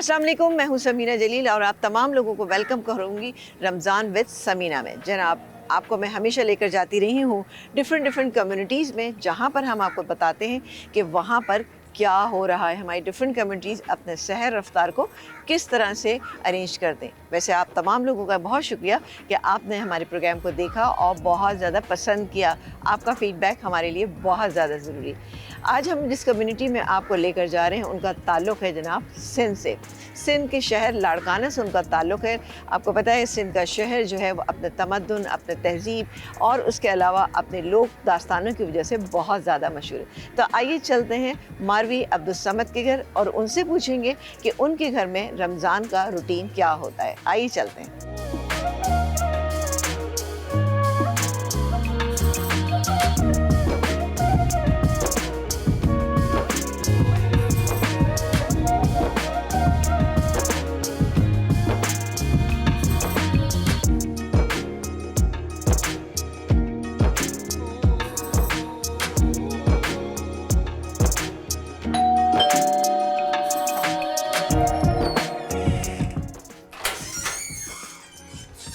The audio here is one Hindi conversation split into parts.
अस्सलाम वालेकुम, मैं हूं समीना जलील और आप तमाम लोगों को वेलकम करूंगी रमज़ान विद समीना में। जनाब, आपको मैं हमेशा लेकर जाती रही हूं डिफरेंट कम्युनिटीज़ में, जहां पर हम आपको बताते हैं कि वहां पर क्या हो रहा है। हमारी डिफरेंट कम्युनिटीज़ अपने सहर रफ्तार को किस तरह से अरेंज कर दें। वैसे आप तमाम लोगों का बहुत शुक्रिया कि आपने हमारे प्रोग्राम को देखा और बहुत ज़्यादा पसंद किया। आपका फ़ीडबैक हमारे लिए बहुत ज़्यादा ज़रूरी है। आज हम जिस कम्युनिटी में आपको लेकर जा रहे हैं उनका ताल्लुक़ है जनाब सिंध से। सिंध के शहर लाड़काना से उनका ताल्लुक़ है। आपको पता है सिंध का शहर जो है वो अपने तमद्दुन, अपने तहज़ीब और उसके अलावा अपने लोक दास्तानों की वजह से बहुत ज़्यादा मशहूर है। तो आइए चलते हैं मारवी अब्दुल समद के घर और उनसे पूछेंगे कि उनके घर में रमज़ान का रूटीन क्या होता है। आइए चलते हैं।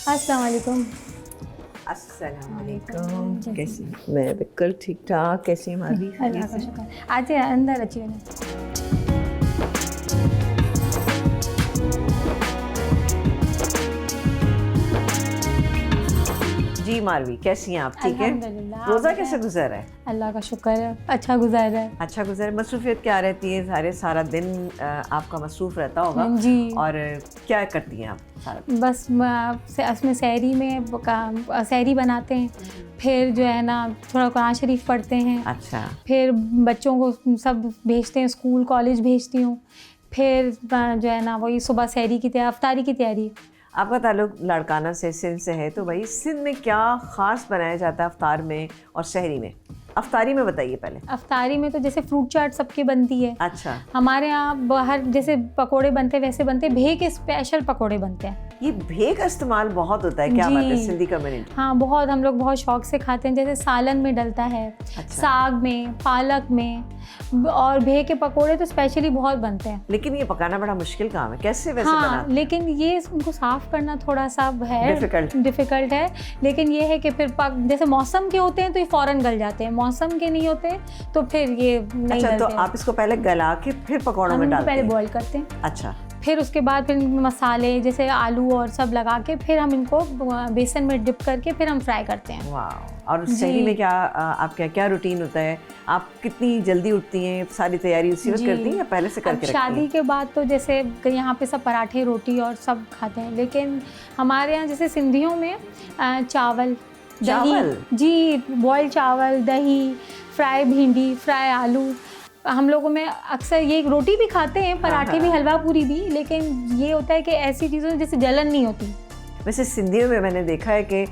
अस्सलाम वालेकुम। अस्सलाम वालेकुम। कैसी? मैं बिल्कुल ठीक ठाक। कैसी हैं मारवी? अल्लाह का शुक्र। आते अंदर अच्छी है। जी मारवी, कैसी हैं आप? ठीक है। अल्हम्दुलिल्लाह। रोज़ा कैसे गुजर रहा है? अल्लाह का शुक्र है, अच्छा गुजर रहा है। अच्छा गुजर। मसरूफियत क्या रहती है? सारा दिन आपका मसरूफ़ रहता होगा जी। और क्या करती हैं आप सारा दिन? बस उसमें सहरी में सहरी बनाते हैं, फिर जो है ना थोड़ा कुरान शरीफ पढ़ते हैं। अच्छा। फिर बच्चों को सब भेजते हैं, स्कूल कॉलेज भेजती हूँ। फिर जो है ना वही सुबह सहरी की तैयारी, अफ्तारी की तैयारी। आपका ताल्लुक लाड़काना से, सिंध से है, तो भाई सिंध में क्या ख़ास बनाया जाता है अफ्तार में और शहरी में? अफ्तारी में बताइए पहले। अफ्तारी में तो जैसे फ्रूट चाट सबकी बनती है। अच्छा। हमारे यहाँ बाहर जैसे पकोड़े बनते वैसे बनते, भेह के स्पेशल पकोड़े बनते हैं। ये भेह का इस्तेमाल बहुत होता है, क्या बात है, सिंधी कम्युनिटी? हाँ बहुत, हम लोग बहुत शौक से खाते हैं। जैसे सालन में डलता है। अच्छा। साग में, पालक में, और भेह के पकोड़े तो स्पेशली बहुत बनते हैं। लेकिन ये पकाना बड़ा मुश्किल काम है, कैसे वैसे बनाते? लेकिन ये उनको साफ करना थोड़ा सा है डिफिकल्ट है। लेकिन ये है कि फिर जैसे मौसम के होते हैं तो ये फौरन गल जाते हैं, मौसम के नहीं होते तो फिर ये नहीं गलते। तो आप इसको पहले गला के फिर पकौड़ों में डालते हैं? पहले बॉईल करते हैं। अच्छा। फिर उसके बाद फिर मसाले जैसे आलू और सब लगा के फिर हम इनको बेसन में डिप करके फिर हम फ्राई करते हैं। वाह। और शहरी में क्या आपका क्या रूटीन होता है? आप कितनी जल्दी उठती हैं? सारी तैयारी उसी वक्त करती हैं या पहले से करके रखती हैं? शादी के बाद तो जैसे यहाँ पे सब पराठे रोटी और सब खाते हैं, लेकिन हमारे यहाँ जैसे सिंधियों में चावल, दही, जी बॉयल चावल, दही, फ्राई भिंडी, फ्राई आलू। हम लोगों में अक्सर ये रोटी भी खाते हैं, पराठे भी, हलवा पूरी भी, लेकिन ये होता है कि ऐसी चीज़ों जैसे जलन नहीं होती। वैसे सिंधियों में मैंने देखा है कि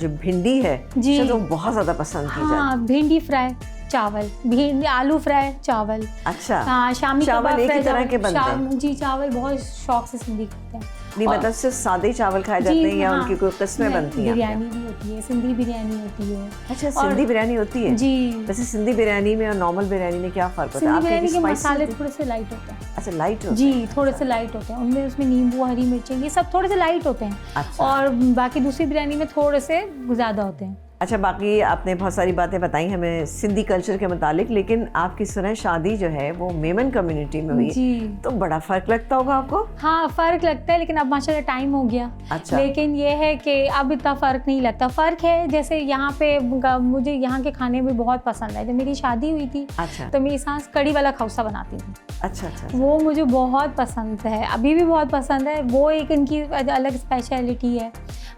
जो भिंडी है जी तो बहुत ज़्यादा पसंद की जाती है। हाँ, भिंडी फ्राई चावल, भिंडी आलू फ्राई चावल। अच्छा। हाँ, शामी चावल एक ही तरह के बनते हैं? जी चावल बहुत शौक से सिंधी खाते हैं। नहीं मतलब सिर्फ सादे चावल खाए जाते हैं या उनकी कोई किस्में बनती हैं? बिरयानी भी होती है, सिंधी बिरयानी होती है। अच्छा, सिंधी बिरयानी होती है? जी। वैसे सिंधी बिरयानी में और नॉर्मल बिरयानी में क्या फ़र्क होता है? सिंधी बिरयानी के मसाले थोड़े से लाइट होते हैं। अच्छा, लाइट होते हैं? जी, थोड़े से लाइट होते हैं। उनमें उसमें नींबू, हरी मिर्चें, ये सब थोड़े से लाइट होते हैं। अच्छा। और बाकी दूसरी बिरयानी में थोड़े से ज़्यादा होते हैं। अच्छा, बाकी आपने बहुत सारी बातें बताई हमें सिंधी कल्चर के मुतालिक, लेकिन आपकी सुना शादी जो है वो मेमन कम्युनिटी में हुई जी। तो बड़ा फ़र्क लगता होगा आपको? हाँ, फ़र्क लगता है, लेकिन अब माशाल्लाह टाइम हो गया। अच्छा। लेकिन ये है कि अब इतना फ़र्क नहीं लगता। फ़र्क है जैसे यहाँ पे मुझे यहाँ के खाने भी बहुत पसंद है। जब मेरी शादी हुई थी अच्छा तो मेरी सास कड़ी वाला खौसा बनाती थी। अच्छा अच्छा। वो मुझे बहुत पसंद है, अभी भी बहुत पसंद है। वो एक इनकी अलग स्पेशलिटी है,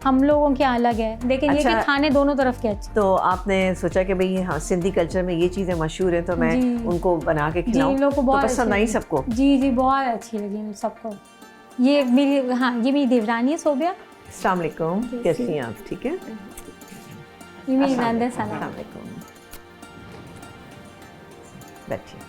हम लोगों के अलग है, लेकिन ये कि खाने दोनों तरफ के अच्छे। तो आपने सोचा कि भाई हाँ सिंधी कल्चर में ये चीज़ें मशहूर हैं तो मैं उनको बना के खिलाऊं, इन लोगों को बहुत तो पसंद आई सबको? जी जी बहुत अच्छी लगी सबको। ये मेरी देवरानी है सोबिया। अस्सलाम वालेकुम, कैसी हैं आप? ठीक है। ये मेरी नंद है सना। बैठिए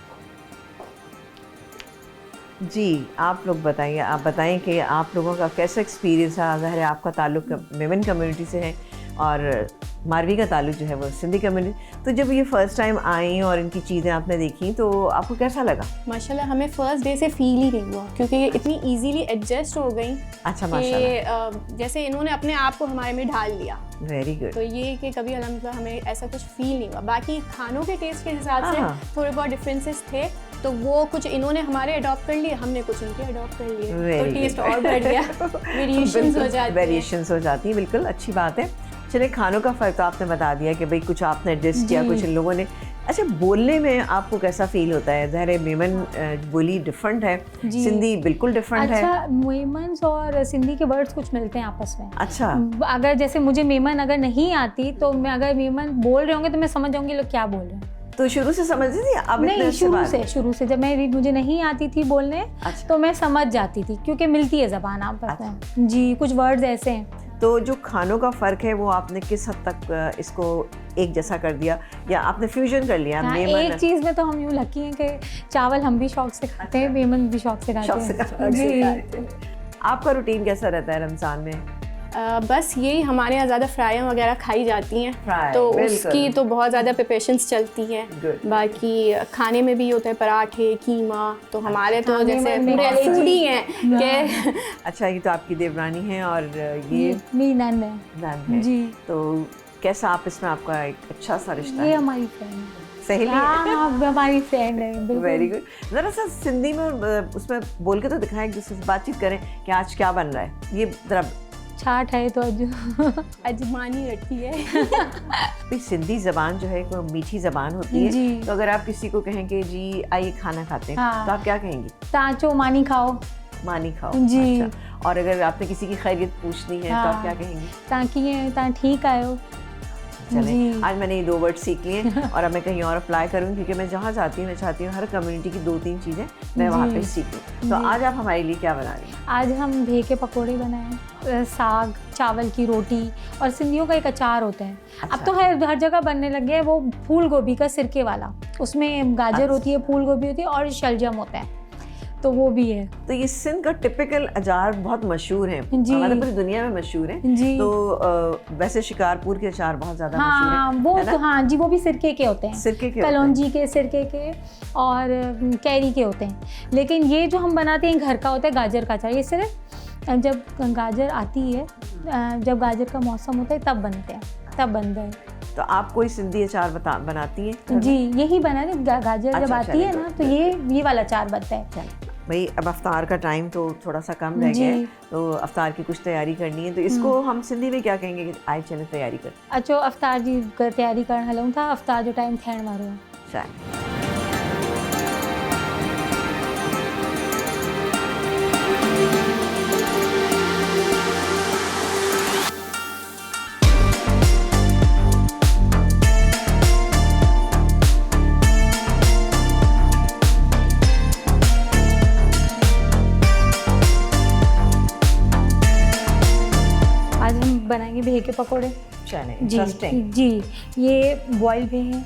जी। आप लोग बताइए, आप बताएं कि आप लोगों का कैसा एक्सपीरियंस है? ज़ाहिर है आपका ताल्लुक मेमन कम्युनिटी से है और मारवी का ताल्लुक जो है वो सिंधी कम्युनिटी। तो जब ये फर्स्ट टाइम आई और इनकी चीज़ें आपने देखी तो आपको कैसा लगा? माशाल्लाह हमें फर्स्ट डे से फील ही नहीं हुआ, क्योंकि ये इतनी इजीली एडजस्ट हो गई। अच्छा, माशाल्लाह। कि जैसे इन्होंने अपने आप को हमारे में ढाल लिया। Very good. तो ये कि कभी अल्हम्दुलिल्लाह हमें ऐसा कुछ फील नहीं हुआ। बाकी खानों के टेस्ट के हिसाब से थोड़े बहुत डिफरेंसेस थे, तो वो कुछ इन्होंने हमारे अडॉप्ट कर लिए, हमने कुछ इनके अडॉप्ट कर लिए, तो टेस्ट और बढ़ गया। वेरिएशंस हो जाती हैं, बिल्कुल अच्छी बात है। चलिए, खानों का फ़र्क तो आपने बता दिया कि भाई कुछ आपने एडजस्ट किया, कुछ इन लोगों ने। अच्छा, बोलने में आपको कैसा फील होता है? ज़ाहिर है मेमन बोली डिफरेंट है, सिंधी बिल्कुल डिफरेंट है। अच्छा, मेमन्स और सिंधी के वर्ड्स कुछ मिलते हैं आपस में। अच्छा, अगर जैसे मुझे मेमन अगर नहीं आती तो मैं अगर मेमन बोल रहे होंगे तो मैं समझ जाऊंगी लोग क्या बोल रहे हैं। तो शुरू से समझती थी? अब नहीं, शुरू से जब मुझे नहीं आती थी बोलने, अच्छा। तो मैं समझ जाती थी, क्योंकि मिलती है ज़बान आपस में। जी, कुछ वर्ड्स ऐसे हैं। तो जो खानों का फ़र्क है वो आपने किस हद तक इसको एक जैसा कर दिया या आपने फ्यूजन कर लिया? एक चीज़ में तो हम यूँ लकी हैं कि चावल हम भी शौक से खाते हैं, मेमन भी शौक से खाते हैं। जी। आपका रूटीन कैसा रहता है रमज़ान में? बस यही, हमारे यहाँ ज़्यादा फ्राइयाँ वगैरह खाई जाती हैं, तो उसकी तो बहुत ज़्यादा प्रिपरेशंस चलती हैं। बाकी खाने में भी होता है पराठे, कीमा, तो हमारे तो जैसे पूरे फूडी हैं कि अच्छा, ये तो आपकी देवरानी है और ये मेरी नंद है जी। तो कैसा आप इसमें, आपका एक अच्छा सा रिश्ता है? ये हमारी फ्रेंड है, सहेली है? हमारी फ्रेंड है, बिल्कुल। Very good. ज़रा सा सिंधी में उसमें बोल के तो दिखाएं, एक दूसरे से बातचीत करें कि आज क्या बन रहा है। ये ज़रा छाट है तो अजमानी रखी है। भाई सिंधी ज़बान जो है वो मीठी ज़बान होती है, तो अगर आप किसी को कहें कि जी आइए खाना खाते हैं, तो आप क्या कहेंगी? तांचो मानी खाओ। मानी खाओ जी। अच्छा। और अगर आपने किसी की खैरियत पूछनी है तो आप क्या कहेंगी? ताकि ठीक आयो। चलें, आज मैंने ये 2 वर्ड सीख लिए और अब मैं कहीं और अप्लाई करूँ, क्योंकि मैं जहाँ जाती हूँ मैं चाहती हूँ हर कम्युनिटी की 2-3 चीज़ें मैं वहाँ पे सीखूँ। तो आज आप हमारे लिए क्या बना रही हैं? आज हम भे के पकोड़े बनाए, साग, चावल की रोटी और सिंधियों का एक अचार होता है। अच्छा। अब तो हर जगह बनने लगे हैं, वो फूल गोभी का सिरके वाला, उसमें गाजर होती है, फूल गोभी होती है और शलजम होता है, तो वो भी है। तो ये सिंध का टिपिकल अचार बहुत मशहूर है, हमारे पूरी दुनिया में मशहूर है जी। तो वैसे शिकारपुर के अचार बहुत ज़्यादा मशहूर हैं, वो तो हाँ जी, वो भी सिरके के होते हैं, सिरके के, कलौंजी के, सिरके के और कैरी के होते हैं। लेकिन ये जो हम बनाते हैं घर का होता है गाजर का अचार। ये सिर्फ जब गाजर आती है, जब गाजर का मौसम होता है तब बनते हैं, तब बनते हैं। तो आप कोई सिंधी अचार बनाती हैं? जी, यही बना है, गाजर जब आती है ना तो ये वाला अचार बनता है। भाई अब अफ्तार का टाइम तो थोड़ा सा कम रह गया है, तो अफ्तार की कुछ तैयारी करनी है, तो इसको हम सिंधी में क्या कहेंगे कि आई चले तैयारी कर? अच्छा, अफ्तार जी तैयारी करण हलूं था, अफ्तार जो टाइम थियण वारो आहे। चाहे बनाएंगे भे के पकोड़े। चले जी, ये बॉयल भे हैं,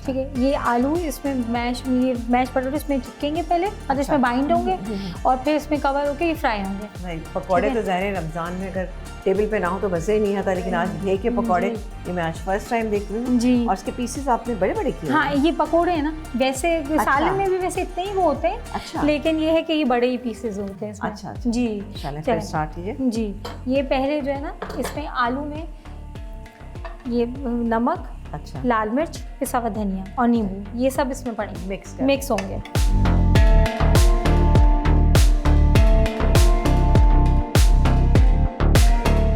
ठीक है। ये आलू इसमें मैश पोटैटो इसमें चिपकेंगे पहले, और इसमें बाइंड होंगे और फिर इसमें कवर होके ये फ्राई होंगे। नहीं, पकौड़े तो ज़ाहिर है रमज़ान में अगर टेबल पे ना हो तो मज़े ही नहीं आता, लेकिन आज भे के पकौड़े ये मैं आज फर्स्ट टाइम देख रही हूँ जी। और इसके पीसेस आपने बड़े बड़े किए। हाँ, ये पकौड़े हैं ना, वैसे सालन में भी वैसे इतने ही वो होते हैं। अच्छा। लेकिन ये है कि ये बड़े ही पीसेस होते हैं इसमें। अच्छा जी, चलें स्टार्ट कीजिए जी। ये पहले जो है ना, इसमें आलू में ये नमक, अच्छा, लाल मिर्च, पिसा हुआ धनिया और नींबू, ये सब इसमें पड़ेंगे, मिक्स होंगे।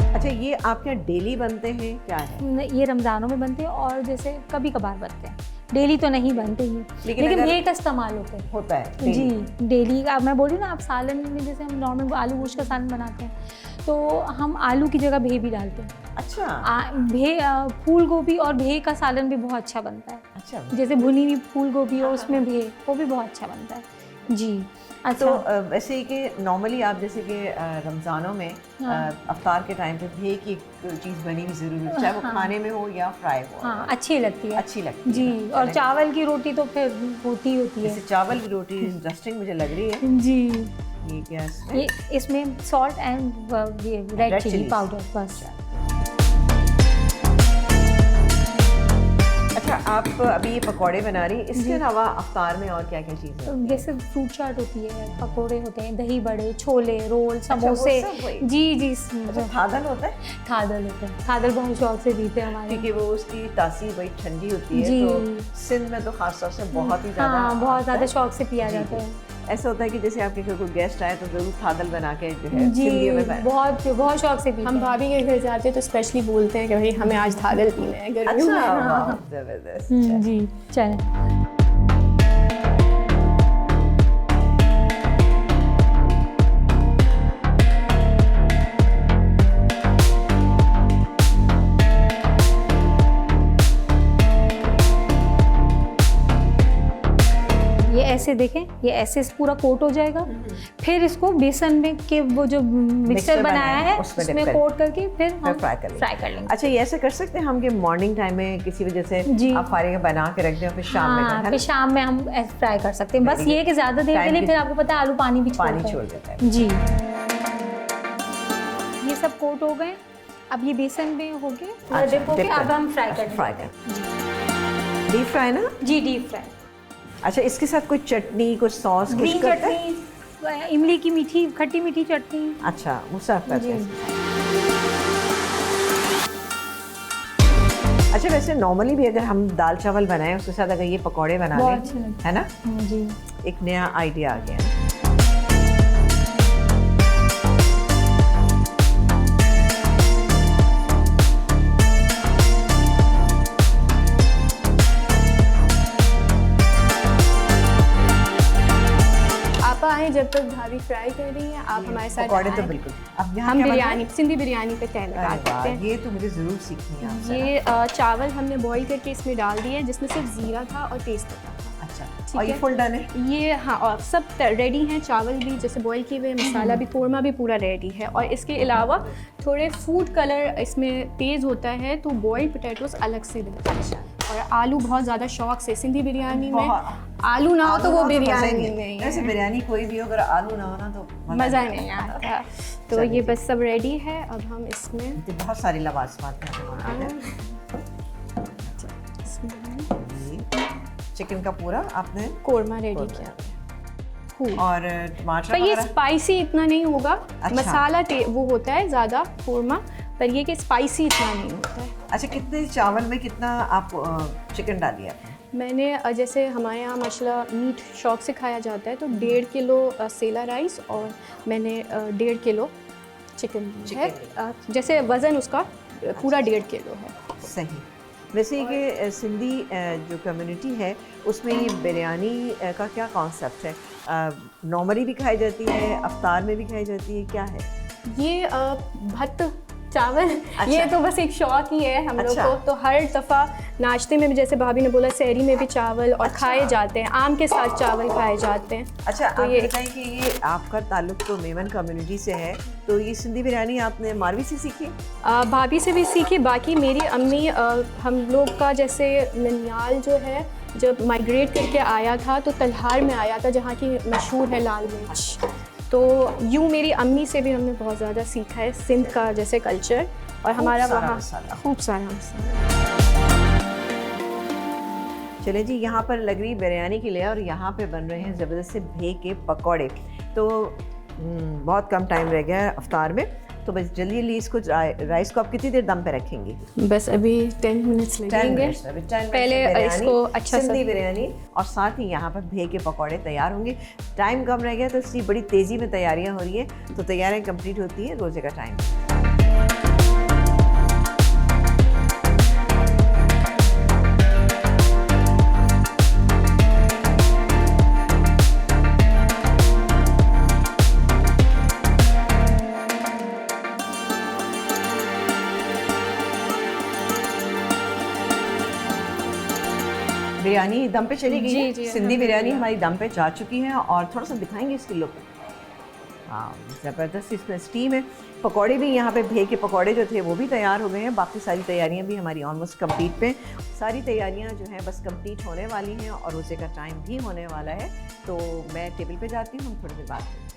अच्छा, ये आपके यहाँ डेली बनते हैं क्या है? ये रमज़ानों में बनते हैं और जैसे कभी कभार बनते हैं, डेली तो नहीं बनते ही, लेकिन भे का इस्तेमाल होता है जी डेली। अब मैं बोल रही हूँ ना, आप सालन में जैसे हम नॉर्मल आलू गोश्त का सालन बनाते हैं, तो हम आलू की जगह भे भी डालते हैं। अच्छा। भे, फूल गोभी और भे का सालन भी बहुत अच्छा बनता है। अच्छा। जैसे भुनी हुई फूल गोभी और उसमें भे, वो भी बहुत अच्छा बनता है जी। अच्छा। तो वैसे ही कि नॉर्मली आप जैसे कि रमज़ानों में अफ्तार के टाइम पे भे की चीज़ बनी हुई ज़रूरी है, चाहे वो खाने में हो या फ्राई हो। हाँ, अच्छी लगती है जी। और चावल की रोटी तो फिर होती है। जैसे चावल की रोटी इंटरेस्टिंग मुझे लग रही है जी। ये क्या है? ये इसमें सॉल्ट एंड ये रेड चिली पाउडर बस। आप अभी ये पकौड़े बना रही हैं, इसके अलावा अफ्तार में और क्या क्या चीज़ें होती हैं? जैसे फ्रूट चाट होती है, पकोड़े होते हैं, दही बड़े, छोले, रोल, समोसे। वो सब वही? जी अच्छा, थादल होता है? थादल होते हैं, थादल बहुत शौक से पीते हैं हमारे। क्योंकि वो उसकी तासीर बड़ी ठंडी होती है, जी। तो सिंध में तो खास तौर से बहुत ही ज़्यादा हाँ, बहुत ज़्यादा आता है। शौक से पिया जी, जाता जी। है। ऐसा होता है कि जैसे आपके घर कोई गेस्ट आए तो जरूर थादल बना के जो है जी, सिंधियों में बना- बहुत बहुत शौक से पीते हम हैं। भाभी के घर जाते हैं तो स्पेशली बोलते हैं कि भाई हमें आज थादल पीना है गर्मियों अच्छा, में। वाह, जबरदस्त। जी, चलें। ये ऐसे देखें, ये ऐसे पूरा कोट हो जाएगा। फिर इसको बेसन में के वो जो मिक्सचर बनाया है उसमें उसमें dip कोट करके फिर हम फ्राई कर लेंगे। अच्छा, ये ऐसे कर सकते हैं हम कि मॉर्निंग टाइम में किसी वजह से जी। आप फारिग बना के रख दें और फिर शाम में हाँ, है फिर ना? शाम में हम ऐसे फ्राई कर सकते हैं। बस Very ये कि ज़्यादा देर के Time लिए की- फिर आपको पता है आलू पानी भी पानी छोड़ता छोड़ है। देता है। जी, ये सब कोट हो गए। अब ये बेसन में हो गए, पूरा अच्छा, डिप हो गए। dip अब कर- हम फ्राई कर फ्राई कर डीप फ्राई ना? जी, डीप फ्राई। अच्छा, इसके साथ कोई चटनी, कुछ सॉस, कुछ ग्रीन करते हैं? चटनी, इमली की मीठी खट्टी मीठी चटनी। अच्छा, वो सर्व करते हैं। अच्छा, वैसे नॉर्मली भी अगर हम दाल चावल बनाएं उसके साथ अगर ये पकौड़े बना बहुत लें, अच्छे लगते है ना, जी। एक नया आइडिया आ गया। आप आए जब तक भाभी फ्राई कर रही हैं आप हमारे साथ पकौड़े तो आएं। बिल्कुल। अब यहाँ हम क्या बना बिरयानी है? सिंधी बिरयानी पे तय अरे लगाते वाह, हैं। ये तो मुझे जरूर सीखनी है आपसे। ये चावल हमने बॉईल करके इसमें डाल दिए जिसमें सिर्फ जीरा था और तेज पत्ता था। अच्छा, ठीक और ये है। फुल डन है? ये हाँ, और सब रेडी हैं। चावल भी जैसे बॉईल किए हुए, मसाला भी, कोरमा भी पूरा रेडी है। और इसके अलावा थोड़े फूड कलर इसमें तेज़ होता है तो बॉइल्ड पोटैटोज अलग से देते हैं। और आलू बहुत ज़्यादा शौक से सिंधी बिरयानी में आलू ना हो तो वो बिरयानी नहीं वैसे है, बिरयानी कोई भी हो अगर आलू ना हो ना तो मज़ा नहीं आता। तो चलिए। ये बस सब रेडी है। अब हम इसमें ये बहुत सारी लवाजमात हैं। चिकन का पूरा आपने कोरमा रेडी कोरमा। किया और टमाटर पर ये वगैरह? स्पाइसी इतना नहीं होगा। अच्छा। मसाला वो होता है ज़्यादा कोरमा, पर ये कि स्पाइसी इतना नहीं होता है। अच्छा, कितने चावल में कितना आप चिकन डालिए आपने? मैंने जैसे हमारे यहाँ माशाल्लाह मीट शौक से खाया जाता है तो 1.5 किलो सेला राइस और मैंने 1.5 किलो चिकन है। जैसे वज़न उसका पूरा 1.5 किलो है। सही। वैसे कि सिंधी जो कम्युनिटी है उसमें ये बिरयानी का क्या कॉन्सेप्ट है? नॉर्मली भी खाई जाती है, अफ्तार में भी खाई जाती है, क्या है? ये भत्त चावल ये तो बस एक शौक ही है हम लोग अच्छा। को। तो हर दफ़ा नाश्ते में भी जैसे भाभी ने बोला सहरी में भी चावल और खाए जाते हैं, आम के साथ चावल खाए जाते हैं। अच्छा, तो आप ये बताएं कि ये आपका ताल्लुक तो मेमन कम्युनिटी से है, तो ये सिंधी बिरयानी आपने मारवी से सीखी? भाभी से भी सीखी। बाकी मेरी अम्मी हम लोग का जैसे ननियाल जो है जब माइग्रेट करके आया था तो तलहार में आया था जहाँ की मशहूर है लाल मिर्च। तो यूँ मेरी अम्मी से भी हमने बहुत ज़्यादा सीखा है सिंध का जैसे कल्चर। और हमारा सारा वहाँ मसाला। खूब सारा मसाला। चले जी, यहाँ पर लग रही बिरयानी की लेयर और यहाँ पे बन रहे हैं ज़बरदस्त से भे के पकौड़े। तो बहुत कम टाइम रह गया है अफ्तार में, तो बस जल्दी जल्दी इसको राइस को आप कितनी देर दम पे रखेंगी? बस अभी 10 मिनट्स लगेंगे। पहले इसको अच्छा सिंधी सा बिरयानी और साथ ही यहाँ पर भे के पकौड़े तैयार होंगे। टाइम कम रह गया तो इसलिए बड़ी तेज़ी में तैयारियाँ हो रही है, तो तैयारियाँ कंप्लीट होती है रोज़े का टाइम। बिरयानी दम पे चली गई है। जी, सिंधी बिरयानी हमारी दम पे जा चुकी है और थोड़ा सा दिखाएंगे इसकी लुक। हाँ, ज़बरदस्त इसमें स्टीम है। पकौड़े भी यहाँ पे भे के पकौड़े जो थे वो भी तैयार हो गए हैं। बाकी सारी तैयारियाँ भी हमारी ऑलमोस्ट कंप्लीट पे। सारी तैयारियाँ जो हैं बस कंप्लीट होने वाली हैं और रोज़े का टाइम भी होने वाला है। तो मैं टेबल पे जाती हूँ, हम थोड़ी देर बात करते हैं।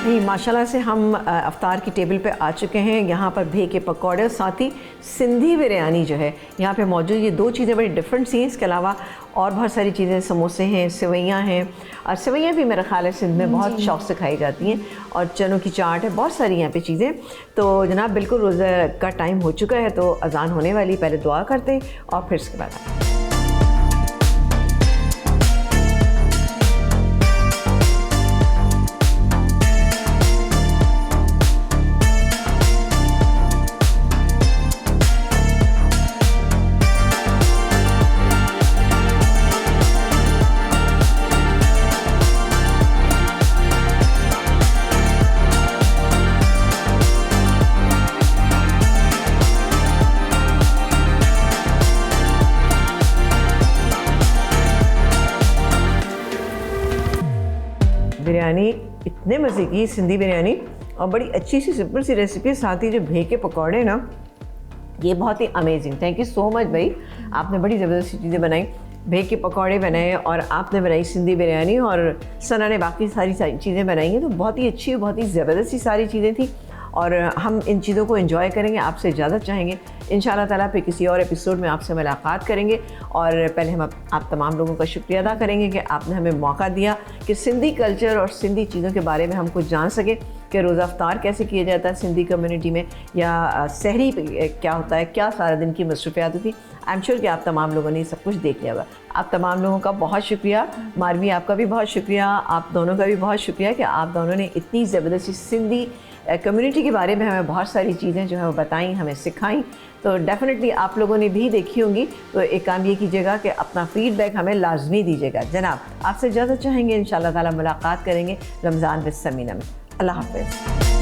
नहीं, माशाल्लाह से हम अफ्तार की टेबल पे आ चुके हैं। यहाँ पर भे के पकौड़े और साथ ही सिंधी बिरयानी जो है यहाँ पे मौजूद। ये दो चीज़ें बड़ी डिफरेंट सी हैं। इसके अलावा और बहुत सारी चीज़ें, समोसे हैं, सेवइयाँ हैं, और सेवइयाँ भी मेरा ख्याल है सिंध में बहुत शौक़ से खाई जाती हैं, और चनों की चाट है, बहुत सारी यहाँ पे चीज़ें। तो जनाब बिल्कुल रोज़ा का टाइम हो चुका है, तो अजान होने वाली, पहले दुआ करते हैं और फिर इसके बाद बिरयानी इतने मज़े की, सिंधी बिरयानी, और बड़ी अच्छी सी सिंपल सी रेसिपी। साथ ही जो भे के पकौड़े ना, ये बहुत ही amazing. Thank you so much भाई, आपने बड़ी ज़बरदस्त चीज़ें बनाई। भे के पकौड़े बनाए और आपने बनाई सिंधी बिरयानी, और सना ने बाकी सारी चीज़ें बनाई हैं। तो बहुत ही अच्छी, बहुत ही ज़बरदस्त सी सारी चीज़ें थी, और हम इन चीज़ों को एंजॉय करेंगे, आपसे इजाज़त चाहेंगे। इंशाल्लाह ताला फिर किसी और एपिसोड में आपसे मुलाकात करेंगे। और पहले हम आप तमाम लोगों का शुक्रिया अदा करेंगे कि आपने हमें मौका दिया कि सिंधी कल्चर और सिंधी चीज़ों के बारे में हम कुछ जान सके, कि रोज़ा अफ्तार कैसे किया जाता है सिंधी कम्युनिटी में, या सहरी क्या होता है, क्या सारा दिन की मसरूफियात होती। आई एम श्योर कि आप तमाम लोगों ने सब कुछ देख लिया होगा। आप तमाम लोगों का बहुत शुक्रिया। मारवी, आपका भी बहुत शुक्रिया, आप दोनों का भी बहुत शुक्रिया कि आप दोनों ने इतनी ज़बरदस्ती सिंधी कम्युनिटी के बारे में हमें बहुत सारी चीज़ें जो है वो बताई, हमें सिखाई। तो डेफ़िनेटली आप लोगों ने भी देखी होंगी। तो एक काम ये कीजिएगा कि अपना फ़ीडबैक हमें लाजमी दीजिएगा। जनाब आपसे इजाज़त चाहेंगे, इंशाल्लाह ताला मुलाकात करेंगे रमज़ान विद समीना में। अल्लाह हाफ़िज़।